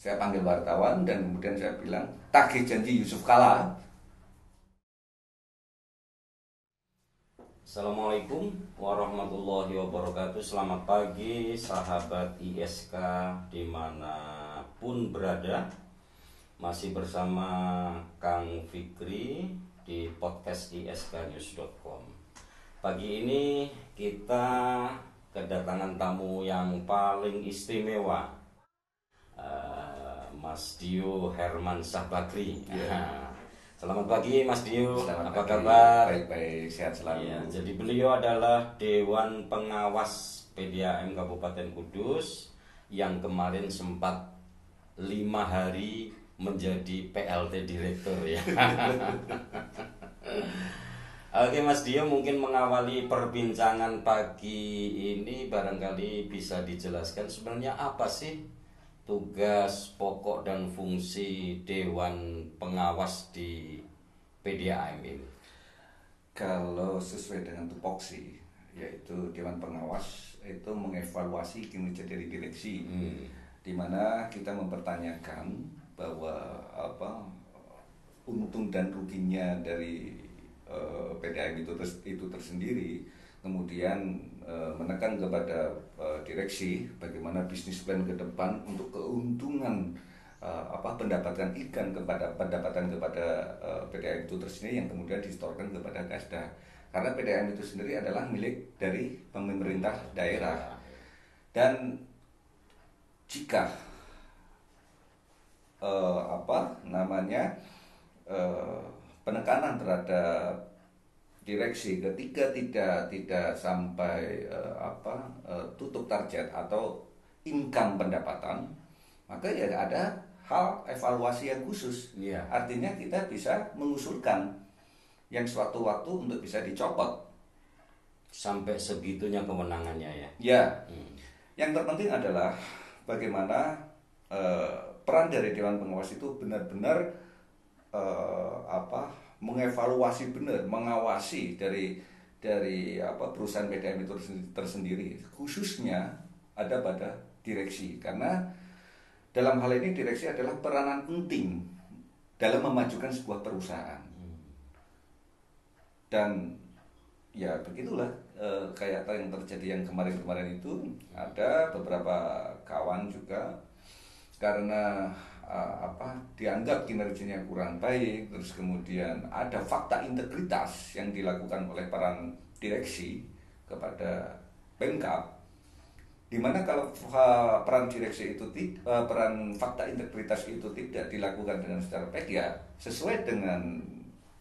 Saya panggil wartawan dan kemudian saya bilang, tagih janji Yusuf Kala. Assalamualaikum warahmatullahi wabarakatuh. Selamat pagi sahabat ISK dimanapun berada. Masih bersama Kang Fikri di podcast isknews.com. Pagi ini kita kedatangan tamu yang paling istimewa, Mas Dio Herman Syahbagri. Selamat pagi Mas Dio, apa kabar? Baik-baik, sehat selalu. Ya, jadi beliau adalah Dewan Pengawas PDAM Kabupaten Kudus yang kemarin sempat 5 hari menjadi PLT Direktur ya. Oke Mas Dio, mungkin mengawali perbincangan pagi ini barangkali bisa dijelaskan sebenarnya apa sih tugas pokok dan fungsi Dewan Pengawas di PDAM ini? Kalau sesuai dengan tupoksi, yaitu Dewan Pengawas itu mengevaluasi kinerja dari direksi, di mana kita mempertanyakan bahwa untung dan ruginya dari PDAM itu tersendiri, kemudian menekan kepada direksi bagaimana bisnis plan ke depan untuk keuntungan pendapatan pendapatan kepada PDAM itu tersendiri yang kemudian disetorkan kepada Kasda, karena PDAM itu sendiri adalah milik dari pemerintah daerah. Dan jika penekanan terhadap direksi ketika tidak sampai tutup target atau income pendapatan, maka ya ada hal evaluasi yang khusus. Artinya kita bisa mengusulkan yang suatu waktu untuk bisa dicopot. Sampai segitunya kewenangannya ya. Ya. Yang terpenting adalah bagaimana peran dari Dewan Pengawas itu benar-benar mengevaluasi benar, mengawasi dari perusahaan PDAM itu tersendiri, khususnya ada pada direksi, karena dalam hal ini direksi adalah peranan penting dalam memajukan sebuah perusahaan. Dan ya begitulah kayak yang terjadi yang kemarin-kemarin itu, ada beberapa kawan juga karena dianggap kinerjanya kurang baik, terus kemudian ada fakta integritas yang dilakukan oleh peran direksi kepada Pemkab, di mana kalau peran direksi itu peran fakta integritas itu tidak dilakukan dengan secara baik, ya sesuai dengan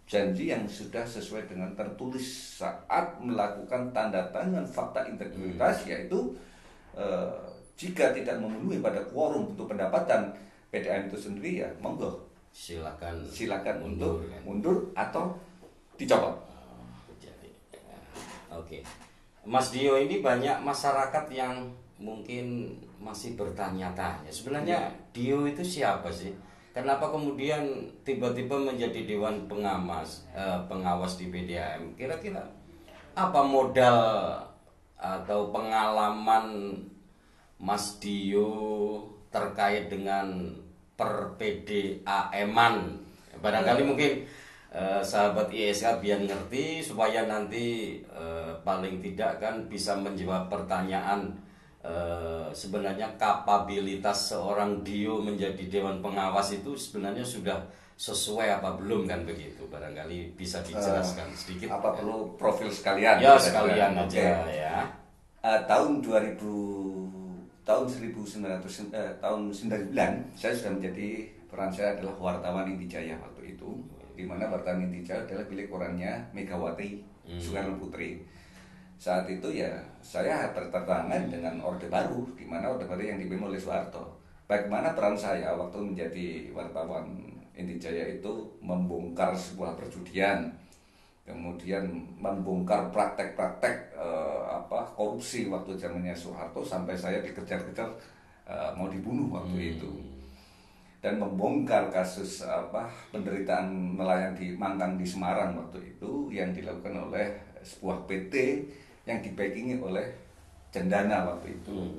janji yang sudah sesuai dengan tertulis saat melakukan tanda tangan fakta integritas, yaitu jika tidak memenuhi pada quorum untuk pendapatan PDAM itu sendiri, ya monggo silakan mundur atau dicopot. Oke. Mas Dio, ini banyak masyarakat yang mungkin masih bertanya-tanya, sebenarnya Dio itu siapa sih? Kenapa kemudian tiba-tiba menjadi Dewan Pengawas di PDAM? Kira-kira apa modal atau pengalaman Mas Dio terkait dengan per-PDAM-an? Barangkali mungkin sahabat ISK biar ngerti, supaya nanti paling tidak kan bisa menjawab pertanyaan sebenarnya kapabilitas seorang Dio menjadi Dewan Pengawas itu sebenarnya sudah sesuai apa belum, kan begitu. Barangkali bisa dijelaskan sedikit. Apa perlu profil sekalian? Ya sekalian aja ya. Tahun 1999 saya sudah menjadi, peran saya adalah wartawan Inti Jaya waktu itu, di mana wartawan Inti Jaya adalah milik orangnya Megawati Soekarno Putri. Saat itu ya saya bertentangan dengan Orde Baru, di mana Orde Baru yang dipimpin oleh Soeharto. Bagaimana peran saya waktu menjadi wartawan Inti Jaya itu membongkar sebuah perjudian, kemudian membongkar praktek-praktek korupsi waktu zamannya Soeharto, sampai saya dikejar-kejar mau dibunuh waktu itu, dan membongkar kasus penderitaan nelayan di Mangkang di Semarang waktu itu yang dilakukan oleh sebuah PT yang dibackingi oleh Cendana waktu itu.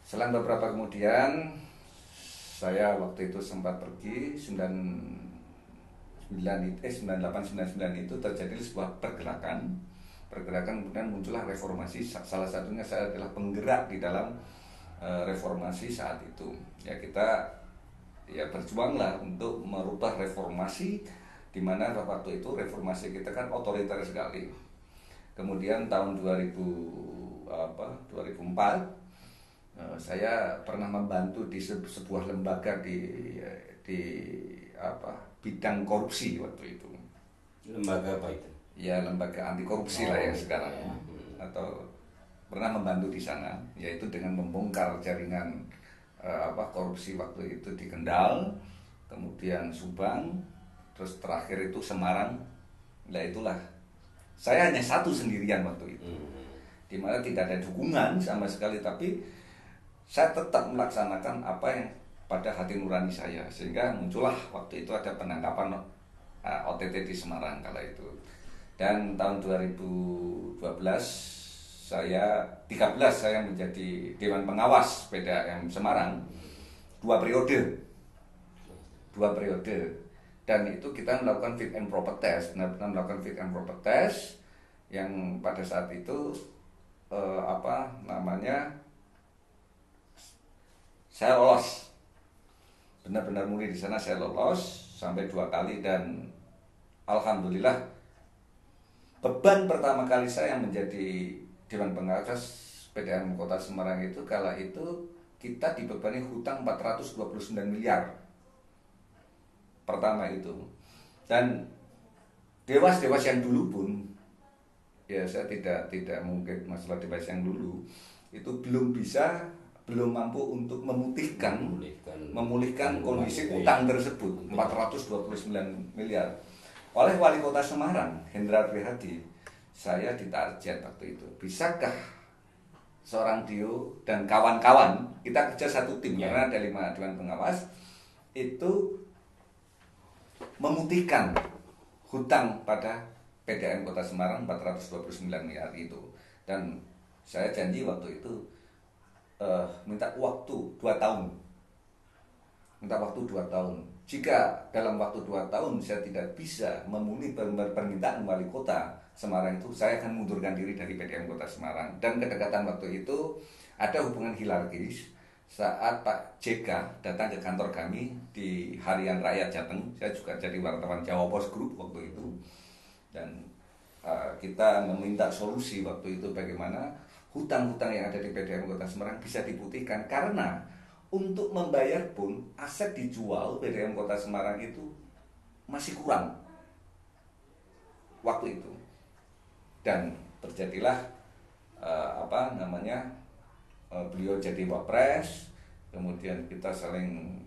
Selang beberapa kemudian saya waktu itu sempat pergi 98 99 itu terjadi sebuah pergerakan kemudian muncullah reformasi. Salah satunya saya adalah penggerak di dalam reformasi saat itu. Ya kita ya berjuanglah untuk merubah reformasi, di mana waktu itu reformasi kita kan otoriter sekali. Kemudian tahun 2004 saya pernah membantu di sebuah lembaga di bidang korupsi waktu itu. Lembaga apa itu? Ya lembaga anti korupsi lah ya sekarang, atau pernah membantu di sana, yaitu dengan membongkar jaringan korupsi waktu itu di Kendal, kemudian Subang, terus terakhir itu Semarang. Nah itulah saya hanya satu sendirian waktu itu, dimana tidak ada dukungan sama sekali, tapi saya tetap melaksanakan apa yang pada hati nurani saya, sehingga muncullah waktu itu ada penangkapan OTT di Semarang kala itu. Dan tahun 2013 saya menjadi Dewan Pengawas PDAM Semarang 2 periode, dan itu kita melakukan fit and proper test, benar-benar melakukan fit and proper test yang pada saat itu saya lolos, benar-benar murni di sana saya lolos sampai 2 kali, dan alhamdulillah beban pertama kali saya menjadi Dewan Pengawas PDAM Kota Semarang itu kala itu kita dibebani hutang 429 miliar pertama itu. Dan dewas-dewas yang dulu pun, ya saya tidak mungkin masalah dewas yang dulu itu belum mampu untuk memulihkan kondisi utang tersebut 429 miliar. Oleh Wali Kota Semarang, Hendrar Prihadi, saya ditarget waktu itu. Bisakah seorang Dio dan kawan-kawan, kita kerja satu tim, karena ada 5 Dewan Pengawas, itu memutihkan hutang pada PDAM Kota Semarang 429 miliar itu. Dan saya janji waktu itu minta waktu 2 tahun. Jika dalam waktu 2 tahun saya tidak bisa memenuhi permintaan Wali Kota Semarang itu, saya akan mundurkan diri dari PDAM Kota Semarang. Dan kedekatan waktu itu ada hubungan hierarkis. Saat Pak JK datang ke kantor kami di Harian Rakyat Jateng, saya juga jadi wartawan Jawa Post Group waktu itu, dan kita meminta solusi waktu itu bagaimana hutang-hutang yang ada di PDAM Kota Semarang bisa diputihkan, karena untuk membayar pun aset dijual PDAM Kota Semarang itu masih kurang waktu itu. Dan terjadilah beliau jadi wapres, kemudian kita saling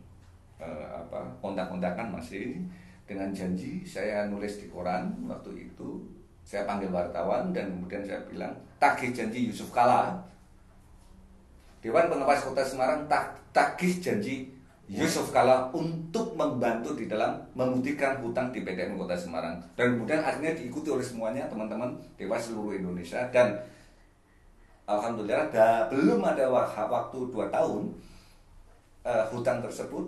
kontak-kontakan masih dengan janji. Saya nulis di koran waktu itu, saya panggil wartawan dan kemudian saya bilang tagih janji Yusuf Kala, Dewan Pengawas Kota Semarang tagih janji Yusuf Kala untuk membantu di dalam memutihkan hutang di PDAM Kota Semarang. Dan kemudian akhirnya diikuti oleh semuanya teman-teman Dewas seluruh Indonesia, dan alhamdulillah belum ada waktu 2 tahun hutang tersebut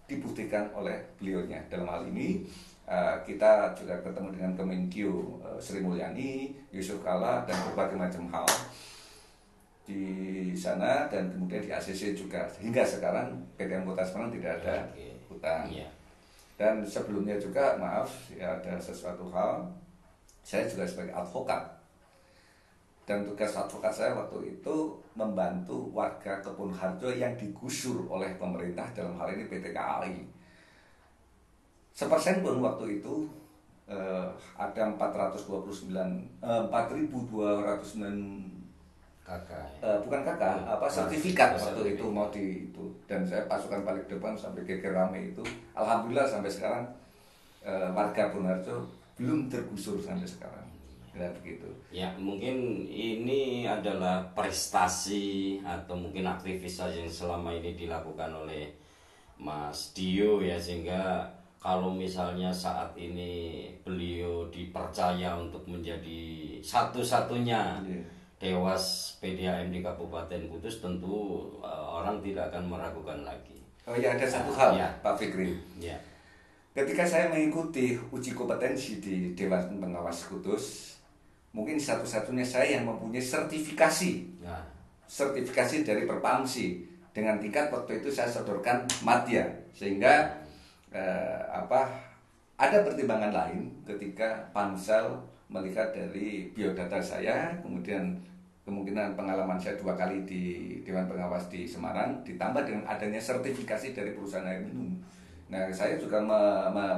diputihkan oleh beliaunya. Dalam hal ini kita juga ketemu dengan Kemenkyu Sri Mulyani, Yusuf Kala, dan berbagai macam hal di sana, dan kemudian di ACC juga. Hingga sekarang PDAM Kota Semarang tidak ada hutang. Dan sebelumnya juga ada sesuatu hal, saya juga sebagai advokat, dan tugas advokat saya waktu itu membantu warga Kebun Harjo yang digusur oleh pemerintah, dalam hal ini PT KAI. 1% pun waktu itu ada 4.209 sertifikat waktu itu mau di itu, dan saya pasukan paling depan sampai geger rame itu. Alhamdulillah sampai sekarang warga Bonarjo belum tergusur sampai sekarang. Ya begitu. Ya mungkin ini adalah prestasi atau mungkin aktivitas yang selama ini dilakukan oleh Mas Dio ya, sehingga kalau misalnya saat ini beliau dipercaya untuk menjadi satu-satunya Dewas PDAM di Kabupaten Kudus, tentu orang tidak akan meragukan lagi. Oh ya, ada satu hal, Ya. Pak Fikri. Ya. Ketika saya mengikuti uji kompetensi di Dewan Pengawas Kudus, mungkin satu-satunya saya yang mempunyai sertifikasi. Ya. Sertifikasi dari Perpamsi dengan tingkat waktu itu saya sodorkan madya, sehingga ada pertimbangan lain ketika pansel melihat dari biodata saya, kemudian kemungkinan pengalaman saya 2 kali di Dewan Pengawas di Semarang, ditambah dengan adanya sertifikasi dari perusahaan air minum. Nah, saya juga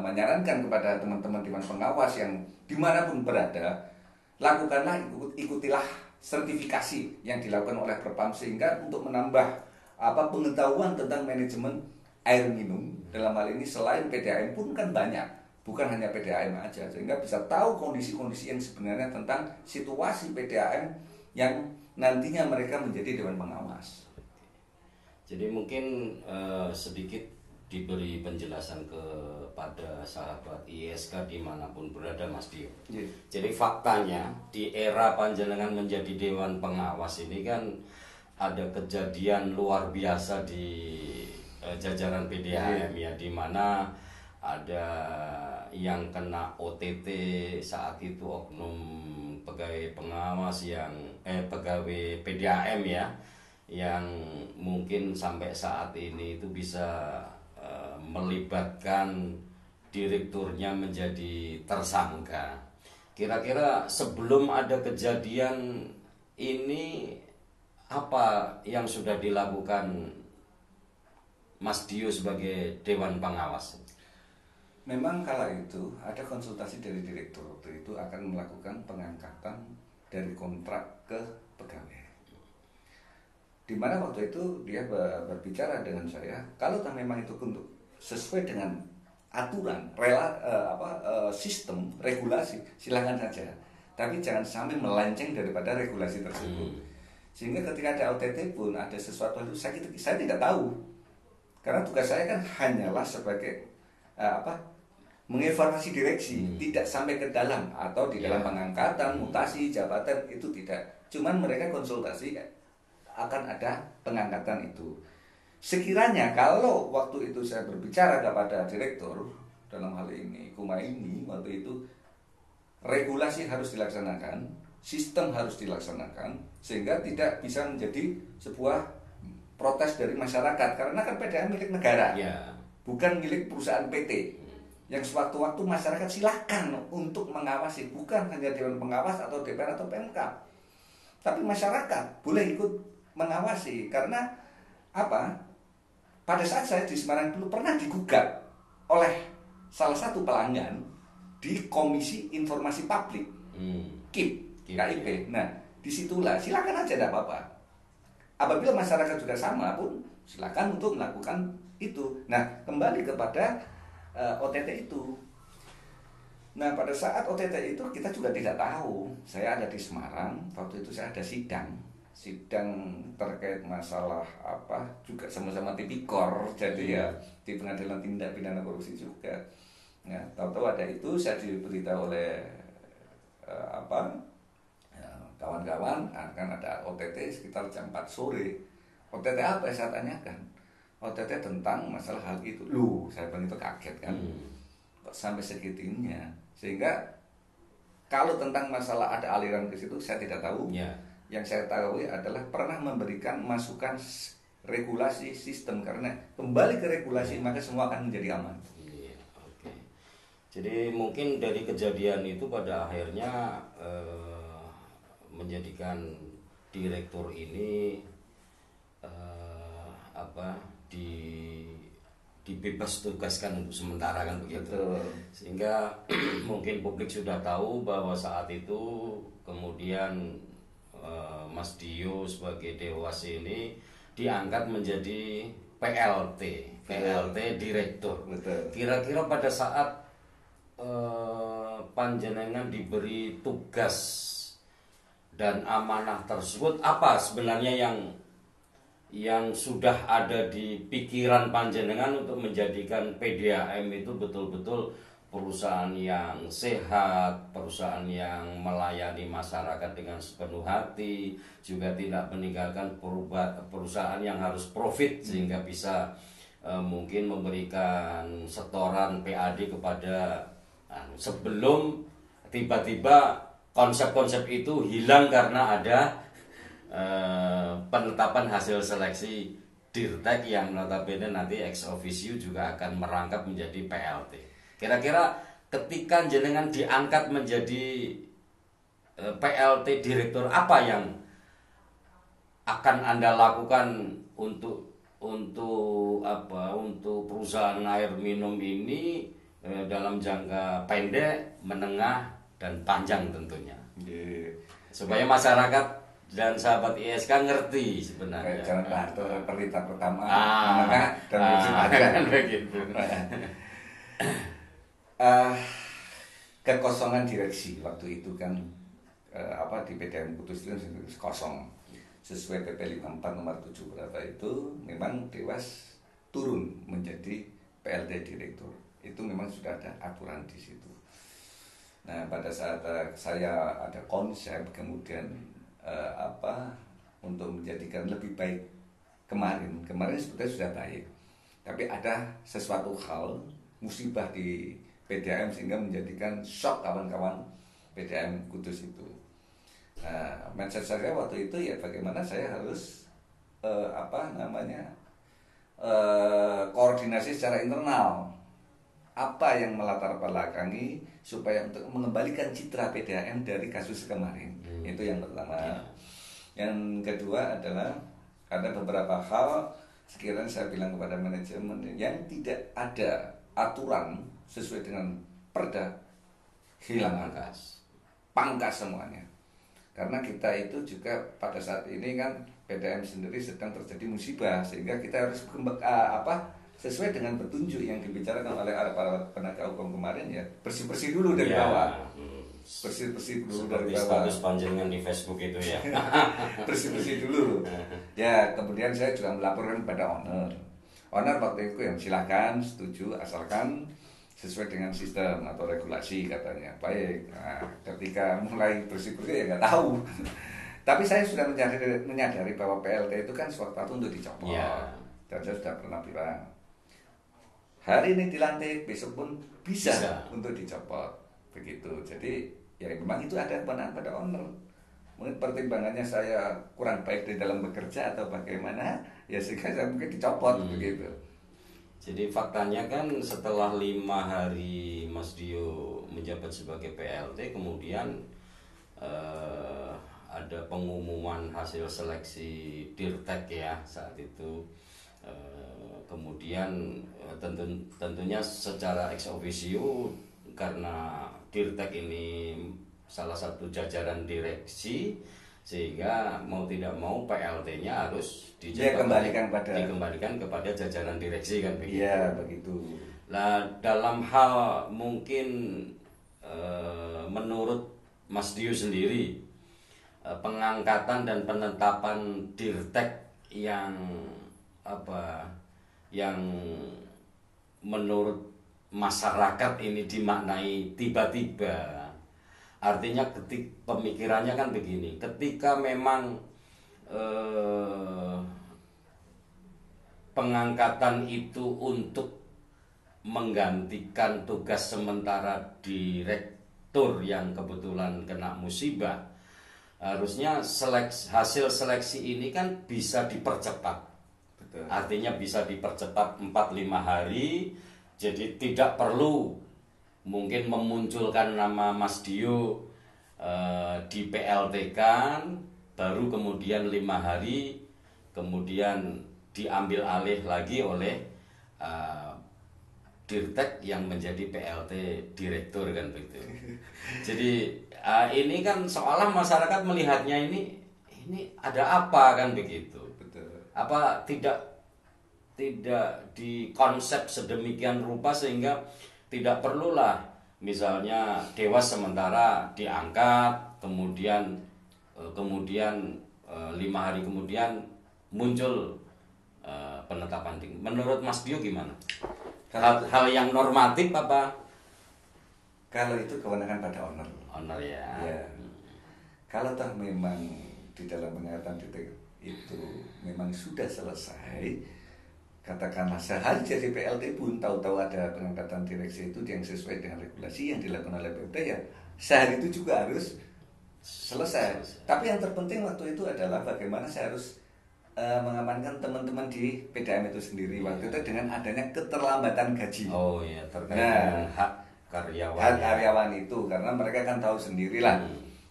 menyarankan kepada teman-teman Dewan Pengawas yang dimanapun berada, lakukanlah, ikutilah sertifikasi yang dilakukan oleh Perpam, sehingga untuk menambah pengetahuan tentang manajemen air minum. Dalam hal ini selain PDAM pun kan banyak, bukan hanya PDAM aja, sehingga bisa tahu kondisi-kondisi yang sebenarnya tentang situasi PDAM yang nantinya mereka menjadi Dewan Pengawas. Jadi mungkin sedikit diberi penjelasan kepada sahabat ISK dimanapun berada, Mas Dio. Yeah. Jadi faktanya di era panjenengan menjadi Dewan Pengawas ini kan ada kejadian luar biasa di jajaran PDAM ya, di mana ada yang kena OTT saat itu, oknum pegawai pengawas yang pegawai PDAM ya, yang mungkin sampai saat ini itu bisa melibatkan direkturnya menjadi tersangka. Kira-kira sebelum ada kejadian ini, apa yang sudah dilakukan Mas Dio sebagai Dewan Pengawas? Memang kala itu ada konsultasi dari direktur, waktu itu akan melakukan pengangkatan dari kontrak ke pegawai. Di mana waktu itu dia berbicara dengan saya, kalau memang itu untuk sesuai dengan aturan, sistem, regulasi, silakan saja. Tapi jangan sampai melenceng daripada regulasi tersebut. Sehingga ketika ada OTT pun ada sesuatu yang saya tidak tahu. Karena tugas saya kan hanyalah sebagai mengevaluasi direksi, tidak sampai ke dalam atau di dalam pengangkatan, mutasi, jabatan, itu tidak. Cuman mereka konsultasi akan ada pengangkatan itu. Sekiranya kalau waktu itu saya berbicara kepada direktur dalam hal ini, Kumaini, waktu itu regulasi harus dilaksanakan, sistem harus dilaksanakan, sehingga tidak bisa menjadi sebuah protes dari masyarakat, karena kan PDAM milik negara, bukan milik perusahaan PT. Yang sewaktu-waktu masyarakat silakan untuk mengawasi, bukan hanya Dewan Pengawas atau DPR atau PMK, tapi masyarakat boleh ikut mengawasi. Karena pada saat saya di Semarang dulu pernah digugat oleh salah satu pelanggan di Komisi Informasi Publik, KIP. Nah, disitulah silakan aja, tidak apa-apa. Apabila masyarakat juga sama pun silakan untuk melakukan itu. Nah, kembali kepada OTT itu. Nah, pada saat OTT itu kita juga tidak tahu. Saya ada di Semarang, waktu itu saya ada sidang terkait masalah juga sama-sama tipikor, jadi ya di Pengadilan Tindak Pidana Korupsi juga. Nah, tahu-tahu ada itu, saya diberitahu oleh kawan-kawan akan ada OTT sekitar jam 4 sore. OTT apa saya tanyakan? OTT tentang masalah hal itu. Saya begitu kaget kan. Kok sampai segitunya? Sehingga kalau tentang masalah ada aliran ke situ saya tidak tahu. Yang saya tahu adalah pernah memberikan masukan regulasi sistem, karena kembali ke regulasi maka semua akan menjadi aman. Jadi mungkin dari kejadian itu pada akhirnya menjadikan direktur ini dibebas tugaskan untuk sementara kan begitu. Betul. Sehingga mungkin publik sudah tahu bahwa saat itu kemudian Mas Dio sebagai Dewas ini diangkat menjadi PLT direktur. Betul. Kira-kira pada saat panjenengan diberi tugas dan amanah tersebut, apa sebenarnya yang sudah ada di pikiran panjenengan untuk menjadikan PDAM itu betul-betul perusahaan yang sehat, perusahaan yang melayani masyarakat dengan sepenuh hati, juga tidak meninggalkan perusahaan yang harus profit sehingga bisa mungkin memberikan setoran PAD kepada sebelum tiba-tiba konsep-konsep itu hilang karena ada penetapan hasil seleksi Dirtek yang notabene nanti ex officio juga akan merangkap menjadi PLT. Kira-kira ketika jenengan diangkat menjadi PLT direktur, apa yang akan Anda lakukan untuk perusahaan air minum ini dalam jangka pendek, menengah, dan panjang tentunya. Supaya masyarakat dan sahabat ISK ngerti sebenarnya. Jalan Harto perintah pertama, menengah, dan musim panjang. Begitu. Kekosongan direksi waktu itu kan di PDAM Kudus itu kosong. Sesuai PP 54 nomor 7 berapa itu memang Dewas turun menjadi PLT direktur. Itu memang sudah ada aturan di situ. Nah, pada saat saya ada konsep kemudian untuk menjadikan lebih baik kemarin sebetulnya sudah baik, tapi ada sesuatu hal musibah di PDAM sehingga menjadikan shock kawan-kawan PDAM Kudus itu. Mindset saya waktu itu ya bagaimana saya harus koordinasi secara internal, apa yang melatar belakangi supaya untuk mengembalikan citra PDAM dari kasus kemarin. Itu yang pertama. Yang kedua adalah ada beberapa hal sekiranya saya bilang kepada manajemen yang tidak ada aturan sesuai dengan perda, hilang pangkas semuanya. Karena kita itu juga pada saat ini kan PDAM sendiri sedang terjadi musibah, sehingga kita harus sesuai dengan petunjuk yang dibicarakan oleh para penegak hukum kemarin, ya bersih-bersih dulu dari bawah. Bersih-bersih dulu dari bawah. Status panjenengan di Facebook itu ya. Bersih-bersih dulu. Ya, kemudian saya juga melaporkan kepada owner. Owner waktu itu yang silakan setuju asalkan sesuai dengan sistem atau regulasi katanya. Baik. Nah, ketika mulai bersih-bersih ya nggak tahu. Tapi saya sudah menyadari bahwa PLT itu kan suatu untuk dicopot. Dan saya sudah pernah bilang, hari ini dilantik, besok pun bisa. Untuk dicopot. Begitu. Jadi ya memang itu ada kewenangan pada owner. Mungkin pertimbangannya saya kurang baik di dalam bekerja atau bagaimana, ya sehingga saya mungkin dicopot begitu. Jadi faktanya kan setelah 5 hari Mas Dio menjabat sebagai PLT, kemudian ada pengumuman hasil seleksi Dirtek ya saat itu. Kemudian tentunya secara ex officio, karena Dirtek ini salah satu jajaran direksi, sehingga mau tidak mau PLT-nya harus dikembalikan kepada jajaran direksi kan begitu. Iya, begitu. Nah, dalam hal mungkin menurut Mas Dio sendiri, pengangkatan dan penetapan Dirtek yang menurut masyarakat ini dimaknai tiba-tiba. Artinya pemikirannya kan begini, ketika memang pengangkatan itu untuk menggantikan tugas sementara direktur yang kebetulan kena musibah, harusnya hasil seleksi ini kan bisa dipercepat. Betul. Artinya bisa dipercepat 4-5 hari, jadi tidak perlu mungkin memunculkan nama Mas Dio di PLT kan, baru kemudian 5 hari kemudian diambil alih lagi oleh Dirtek yang menjadi PLT direktur kan begitu. Jadi ini kan seolah masyarakat melihatnya ini ada apa kan begitu. Betul. Apa tidak dikonsep sedemikian rupa sehingga tidak perlulah misalnya Dewas sementara diangkat, kemudian 5 hari kemudian muncul penetapan tinggi. Menurut Mas Dio gimana? Hal yang normatif apa? Kalau itu kewenangan pada owner. Owner ya. Kalau toh memang di dalam pengangkatan itu memang sudah selesai, katakanlah sehari jadi PLT pun tahu-tahu ada pengangkatan direksi itu yang sesuai dengan regulasi yang dilakukan oleh Pemda, ya sehari itu juga harus selesai. Tapi yang terpenting waktu itu adalah bagaimana saya harus mengamankan teman-teman di PDAM itu sendiri waktu itu dengan adanya keterlambatan gaji. Oh iya, terkait dengan hak karyawan. Hak karyawan itu karena mereka kan tahu sendirilah.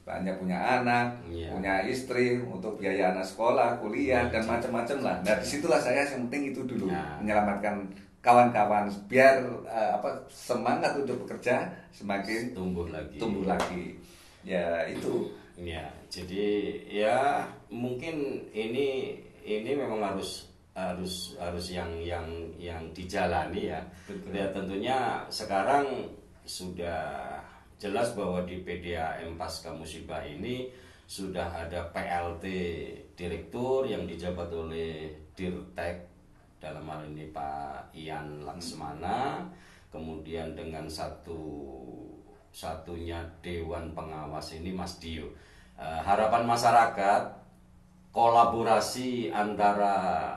Banyak punya anak, punya istri untuk biaya anak sekolah, kuliah dan macam-macam lah. Nah disitulah saya yang penting itu dulu menyelamatkan kawan-kawan biar semangat untuk bekerja semakin tumbuh lagi. Ya itu. Ya jadi ya mungkin ini memang harus yang dijalani ya. Ya tentunya sekarang sudah jelas bahwa di PDAM Pasca Musibah ini sudah ada PLT direktur yang dijabat oleh Dirtek, dalam hal ini Pak Ian Laksmana, kemudian dengan satunya Dewan Pengawas ini Mas Dio. Harapan masyarakat kolaborasi antara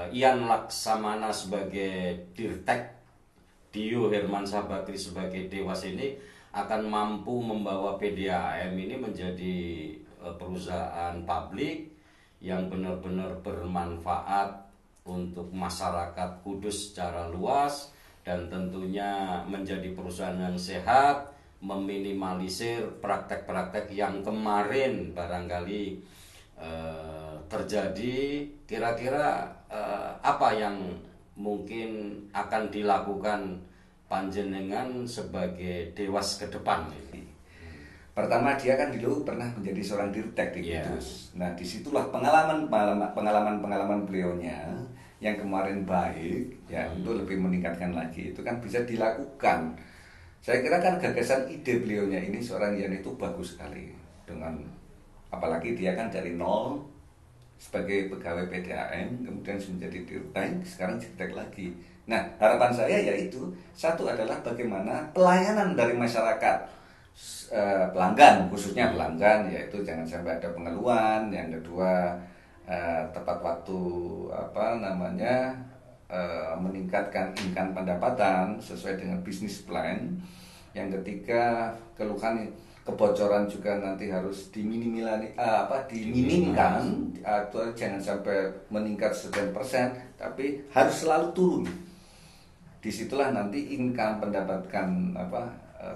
Ian Laksamana sebagai Dirtek, Dio Hermansyah Bakri sebagai Dewas ini akan mampu membawa PDAM ini menjadi perusahaan publik yang benar-benar bermanfaat untuk masyarakat Kudus secara luas, dan tentunya menjadi perusahaan yang sehat, meminimalisir praktek-praktek yang kemarin barangkali terjadi. Kira-kira apa yang mungkin akan dilakukan panjenengan sebagai Dewas ke depan? Pertama dia kan dulu pernah menjadi seorang Dirtek di Kudus. Nah disitulah pengalaman beliaunya yang kemarin baik ya untuk lebih meningkatkan lagi itu kan bisa dilakukan. Saya kira kan gagasan ide beliaunya ini seorang Ian itu bagus sekali, dengan apalagi dia kan dari nol sebagai pegawai PDAM kemudian menjadi Dirtek, sekarang Dirtek lagi. Nah harapan saya yaitu satu adalah bagaimana pelayanan dari masyarakat, pelanggan khususnya pelanggan, yaitu jangan sampai ada pengeluhan. Yang kedua tepat waktu meningkatkan income pendapatan sesuai dengan bisnis plan. Yang ketiga keluhan kebocoran juga nanti harus diminimkan atau jangan sampai meningkat sekian persen, tapi harus selalu turun. Disitulah nanti income pendapatkan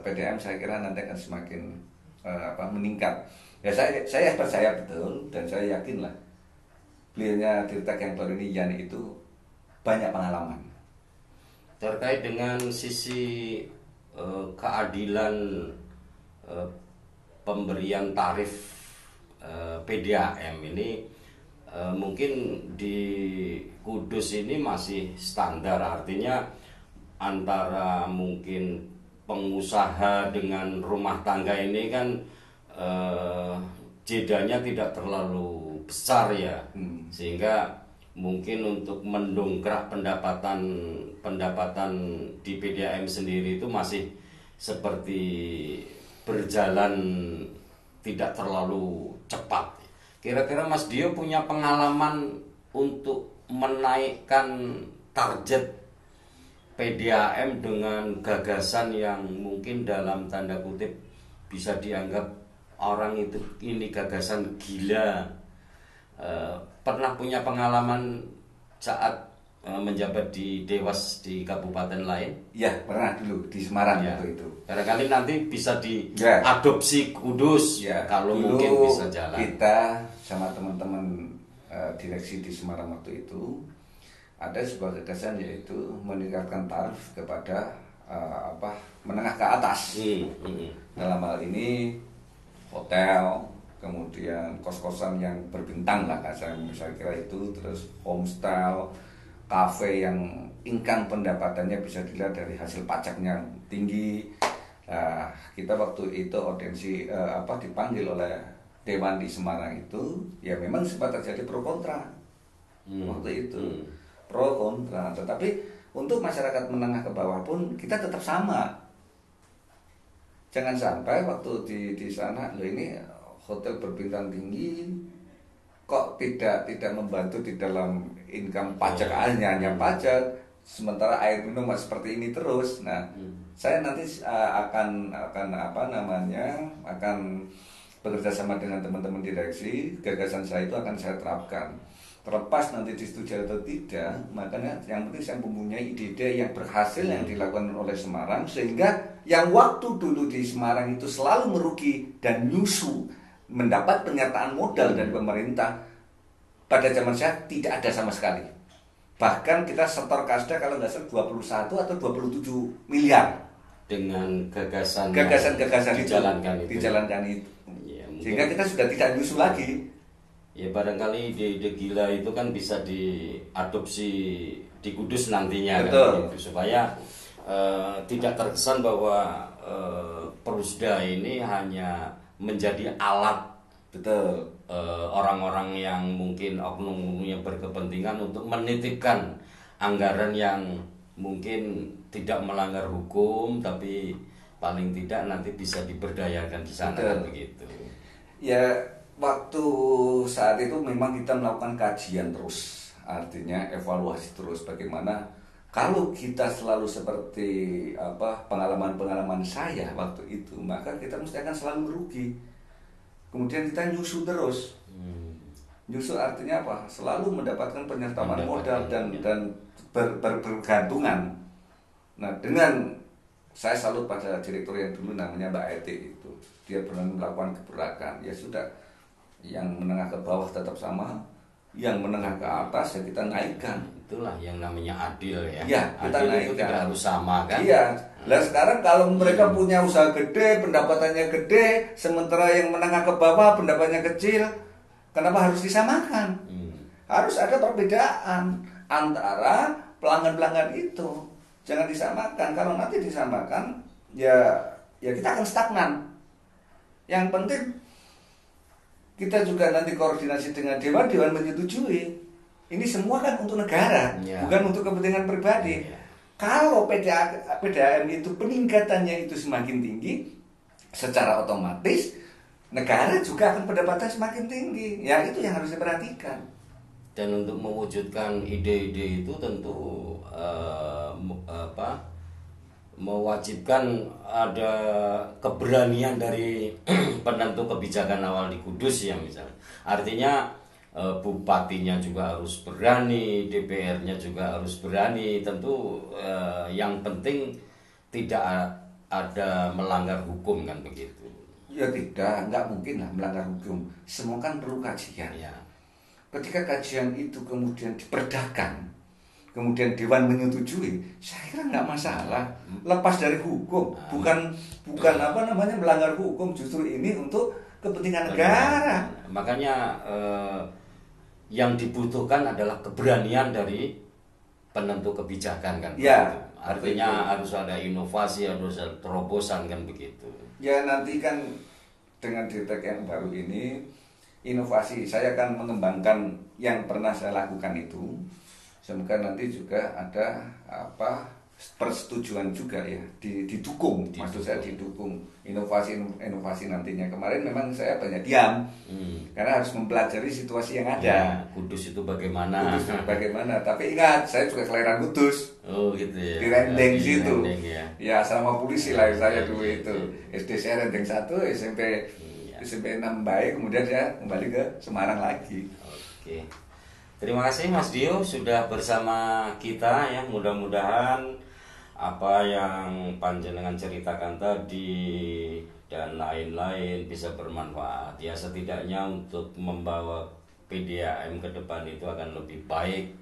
PDAM saya kira nanti akan semakin meningkat. Ya saya percaya betul dan saya yakin lah beliaunya Dirtek yang baru ini Ian itu banyak pengalaman. Terkait dengan sisi keadilan pemberian tarif PDAM ini, mungkin di Kudus ini masih standar, artinya antara mungkin pengusaha dengan rumah tangga ini kan jedanya tidak terlalu besar ya, sehingga mungkin untuk mendongkrak pendapatan di PDAM sendiri itu masih seperti berjalan tidak terlalu cepat. Kira-kira Mas Dio punya pengalaman untuk menaikkan target PDAM dengan gagasan yang mungkin dalam tanda kutip bisa dianggap orang itu ini gagasan gila. Pernah punya pengalaman saat menjabat di Dewas di kabupaten lain? Ya pernah dulu di Semarang waktu itu. Barangkali nanti bisa diadopsi Kudus ya, kalau mungkin bisa jalan. Kita sama teman-teman direksi di Semarang waktu itu ada sebuah gagasan yaitu meningkatkan tarif kepada menengah ke atas. Dalam hal ini hotel, kemudian kos-kosan yang berbintang lah saya kira itu, terus homestay, kafe yang income pendapatannya bisa dilihat dari hasil pajaknya tinggi. Nah, kita waktu itu audiensi dipanggil oleh Dewan di Semarang itu, ya memang sempat terjadi pro kontra waktu itu, pro kontra. Tetapi untuk masyarakat menengah ke bawah pun kita tetap sama. Jangan sampai waktu di sana, loh ini hotel berbintang tinggi kok tidak membantu di dalam income pajak, hanya pajak, sementara air minum masih seperti ini terus. Nah, saya nanti akan apa namanya, akan bekerja sama dengan teman-teman direksi. Gagasan saya itu akan saya terapkan. Terlepas nanti disetujui atau tidak, makanya yang penting saya mempunyai ide-ide yang berhasil yang dilakukan oleh Semarang, sehingga yang waktu dulu di Semarang itu selalu merugi dan nyusu mendapat penyertaan modal dari pemerintah, pada zaman saya tidak ada sama sekali. Bahkan kita setor kasda kalau nggak salah 21 atau 27 miliar dengan gagasan dijalankan itu. Ya, sehingga kita sudah tidak nyusu lagi. Ya barangkali ide-ide gila itu kan bisa diadopsi di Kudus nantinya. Betul. Kan, gitu, supaya tidak terkesan bahwa Perusda ini hanya menjadi alat. Betul. Orang-orang yang mungkin oknum yang berkepentingan untuk menitipkan anggaran yang mungkin tidak melanggar hukum, tapi paling tidak nanti bisa diberdayakan di sana. Kan, begitu. Ya, waktu saat itu memang kita melakukan kajian terus, artinya evaluasi terus bagaimana kalau kita selalu seperti pengalaman-pengalaman saya waktu itu, maka kita mesti akan selalu merugi. Kemudian kita nyusu terus. Nyusu artinya apa? Selalu mendapatkan penyertaan modal dan bergantungan. Nah, dengan saya salut pada direktur yang dulu namanya Mbak Eti itu. Dia pernah melakukan gebrakan. Ya sudah, yang menengah ke bawah tetap sama, yang menengah ke atas ya kita naikkan. Itulah yang namanya adil ya. Ya, kita adil naikkan. Itu tidak harus sama kan? Iya. Lah sekarang kalau mereka punya usaha gede, pendapatannya gede, sementara yang menengah ke bawah pendapatannya kecil, kenapa harus disamakan? Harus ada perbedaan antara pelanggan-pelanggan itu. Jangan disamakan. Kalau nanti disamakan, ya kita akan stagnan. Yang penting kita juga nanti koordinasi dengan dewan menyetujui. Ini semua kan untuk negara, bukan untuk kepentingan pribadi. Kalau PDAM itu peningkatannya itu semakin tinggi, secara otomatis negara juga akan pendapatan semakin tinggi. Ya itu yang harus diperhatikan. Dan untuk mewujudkan ide-ide itu tentu mewajibkan ada keberanian dari penentu kebijakan awal di Kudus ya misalnya. Artinya bupatinya juga harus berani, DPR-nya juga harus berani. Tentu yang penting tidak ada melanggar hukum kan begitu. Ya tidak, nggak mungkin lah melanggar hukum. Semua kan perlu kajian. Ya. Ketika kajian itu kemudian diperdakan, kemudian dewan menyetujui, saya kira nggak masalah. Lepas dari hukum, bukan melanggar hukum, justru ini untuk kepentingan negara. Makanya yang dibutuhkan adalah keberanian dari penentu kebijakan kan. Ya, artinya harus ada inovasi, harus ada terobosan kan begitu. Ya nanti kan dengan Dirtek yang baru ini, inovasi saya akan mengembangkan yang pernah saya lakukan itu. Semoga nanti juga ada persetujuan juga ya, didukung. Maksud saya didukung inovasi nantinya. Kemarin memang saya banyak diam karena harus mempelajari situasi yang ada. Ya, Kudus itu bagaimana? Tapi ingat, saya juga kelahiran Kudus. Oh gitu ya. Di Rendeng situ. Ya. Ya sama polisi lah saya dulu itu. SD saya Rendeng 1, SMP 6 baik, kemudian saya kembali ke Semarang lagi. Oke. Terima kasih Mas Dio sudah bersama kita ya. Mudah-mudahan apa yang panjenengan ceritakan tadi dan lain-lain bisa bermanfaat. Ya setidaknya untuk membawa PDAM ke depan itu akan lebih baik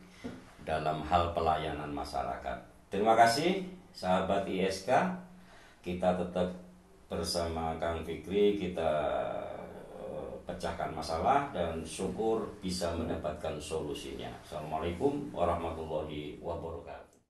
dalam hal pelayanan masyarakat. Terima kasih sahabat ISK. Kita tetap bersama Kang Fikri, kita pecahkan masalah dan syukur bisa mendapatkan solusinya. Assalamualaikum warahmatullahi wabarakatuh.